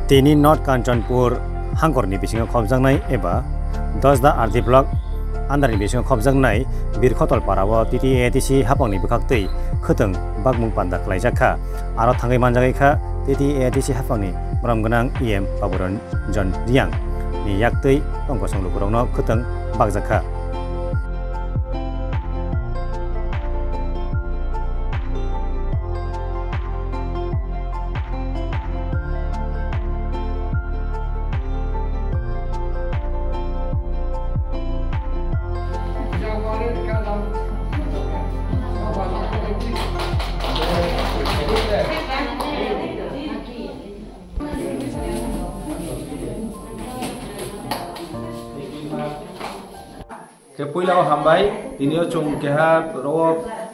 Tini North Kanchanpur Hangkorni bisingo khobjaknai eba 10 da RD block andarni bisingo khobjaknai birkhotol parao TTADC hapangni bukhaktui khotong bagmung panda khlaijakha aro thangai manjagaikha TTADC hapangni bramgonang EM Baburan John Riang ni yaktui tongko songlukurongno khotong bagjakha. के पहिला हामबाय दिनै चों केहा रो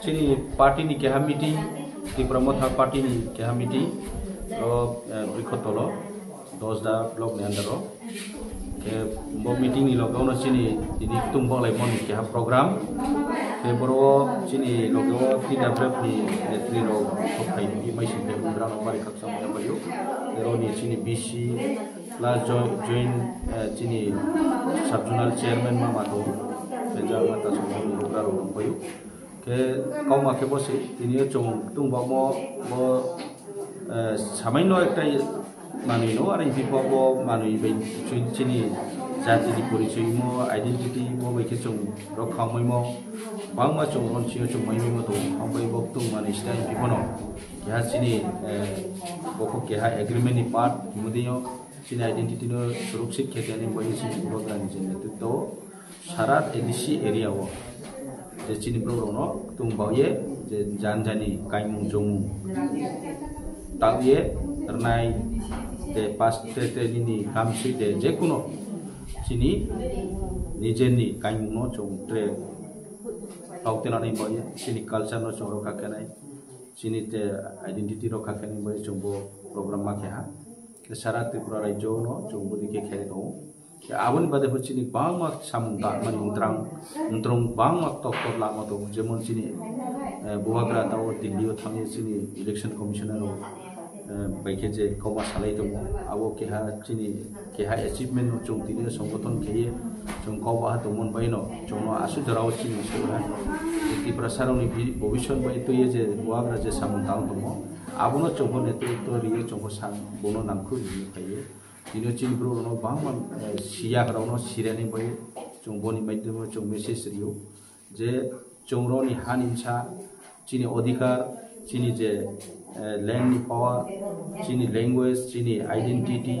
चिनि party नि केहा meeting ति प्रमोथा party नि केहा meeting रो ब्रिखतलो 10 दा block नि अंदर रो के मो मिटिंग नि लोगोनो चिनि दिनै तुम बंगलाय मन केहा प्रोग्राम के बरो चिनि लोगो ति डेभलप नि नेत्री रो खफाय नि मैसिन के उद्रानो बारि खक्सा मयाबायो रो नि चिनि बीसी प्लस जॉइन चिनि सब जोनल चेयरमैन मामा दो Penjara mata semua luka orang bayu. Ke kau makai bosi, ini cong tung bawa mo samai no ekta manu no, ada yang tiba bawa manu ini cini jati di polisi mo, identity mo, mereka cong rok kau mo, bang ma cong orang cio cong mai mo tu, kau bayu bawa tung manu istilah yang tiba no. Kaya cini bawa kaya agreement ni part, kemudian cini identity no suruksik kaya ni bayu cini program cini itu tu. Syarat edisi area wo, jadi cini program tung bawa je janjani kaimung jomu, tahu ye ternai de pas te ini kamsi de jekuno cini nijeni kaimung no jom tre tahu te nani bawa cini culture no jom roka kenai, cini te identity roka kenai bawa jombo program maknya, syarat te pura jono jombo dike kaya tahu. Awan pada hujan bang mak samung tak mani untrang bang mak tok lama tu jemun sini buah kereta atau tinggi utangnya sini election commissioner baik je kau masalah itu awo keha sini keha achievement cung tinggi songgoton kaya cung kau bah tu mon bayi no cung no asu jarau sini sekarang di prasaran ini bobison bayi tu ye je buah kerja samung tak tu mo awo no cung pun itu ria cung sang bono nangku ini kaya ini cini bro no bang siya kerana no siya ni boleh cungbo ni macam tu cung message rio je cungro ni han insa cini odikar cini je land ni power cini language cini identity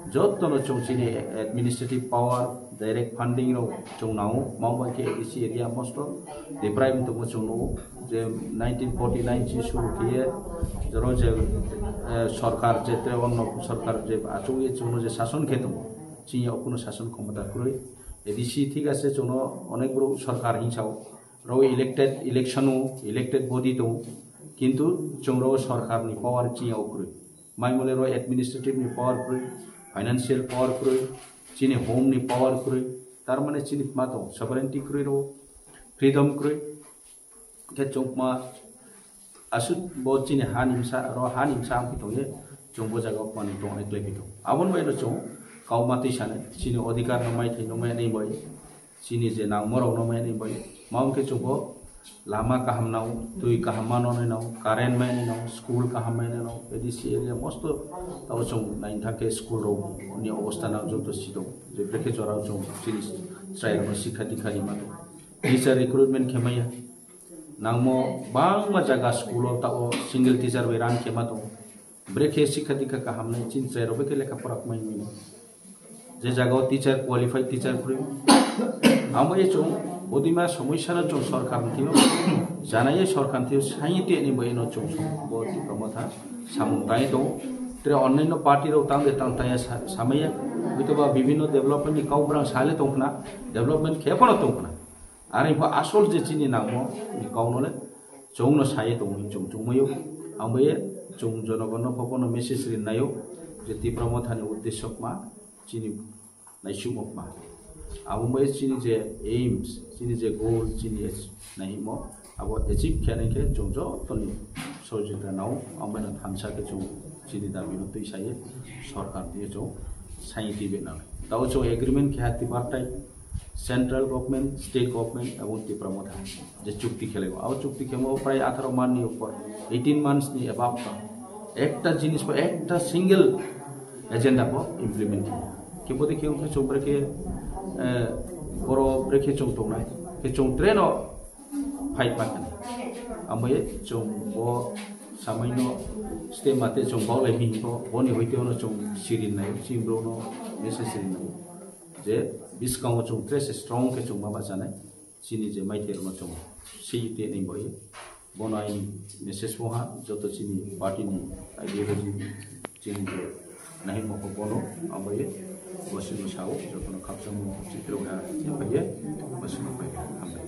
jod to no cung cini administrative power direct funding no cung nau mau bagi isi area most the prime to cung no je 1949 ci shuru kiye jero je সরকার যেতে অন্য সরকার যে আচুয়ে চুনো যে শাসন খেত চিনি অকুনো শাসন ক্ষমতা করে এদিসি ঠিক আছে চুনো অনেক বড় সরকার হিংসাও রো ইলেক্টেড বডি তো কিন্তু চুনরো সরকার নি পাওয়ার চিনি অকুরে মাইমলে রো অ্যাডমিনিস্ট্রেটিভ নি পাওয়ার করে ফাইনান্সিয়াল পাওয়ার করে চিনি হোম নি পাওয়ার করে তার মানে চিনি মাতো সভারেন্টি করে রো ফ্রিডম করে কে চোকমা asut bo cini hanimsa ang pito ye jombo jaga pani tong ek lagi to abon bai no chong kau mati sane cini odikar nomai thai nomai nei bai cini je nang moro nomai nei bai maung ke chombo lama kaham nau tui kaham no nei nau karen mai nei nau school kaham mai nei nau edisi area mosto tau chong nain thake school ro ni obostha na joto sido je breke chora chong cini trai no sikha dikhani ma to teacher recruitment khemaya nangmo bang ma jaga school tao single teacher beran ke ma to breke sikha dikha ka hamne chin trai ro beke lekha parak mai ni je jaga teacher qualified teacher puri amo ye chong odima সমস্যা না chong সরকার Theo জানায়ে সরকার Theo সাইতে নি বই no chong বতি প্রমথা সামুতাই তো তে অন্যান্য party रो तांगे तांताया सामया बितबा विभिन्न डेभलपमेंट नि काउब्रां साले तोंखना डेभलपमेंट खेपनो तोंखना आरो इफा आसल जे चिनि नामो नि काउनले चौनो साये दङ चौं चौमयो आंबे चौं जनगण भवन मेसेज रिनायो जे ति प्रमथानि उद्देश्यमा चिनि नाइसुमकमा आंबे चिनि जे एम्स चिनि जे गोल चिनि नाइमो अब एचिभ खेनेके चौं ज तनि सजिता नाउ आंबे थानसा के चौं chini dabi no tui sai sarkar দিয়ে जो সাই দিবে না তাও जो एग्रीमेंट के हाथी बारटाई सेंट्रल गवर्नमेंट स्टेट गवर्नमेंट এবং ত্রিপুরা মধ্যে যে চুক্তি খেলেব আর চুক্তি খেমো প্রায় 18 মাসের উপর 18 মান্থস নি অ্যাবাভ একটা জিনিস একটা সিঙ্গেল एजेंडा को इम्प्लीमेंट के बोदे के उनके चौबरे के बरो ब्रेके चौ तो नाय के चौ ट्रेनो फाइट पाकन आमये चौ बो सामाइनो स्टे माते चौ बावले हिंतो बनि होइते न चौ सिरिन नाय सिमब्रो न मेसेज सिरिन नाय जे बिस्काउ चौ ट्रेस स्ट्रांग के चौ माबा जानाय चिनि जे माइतेर न चौ सिते नै बय बनाय मेसेज बहा जतो चिनि पार्टी नि आइडियोलॉजी चिनि नहीं मको बोलो आमये वसुनु साउ जतन खापसमु चित्रगा जेबे वसुनु पे हमले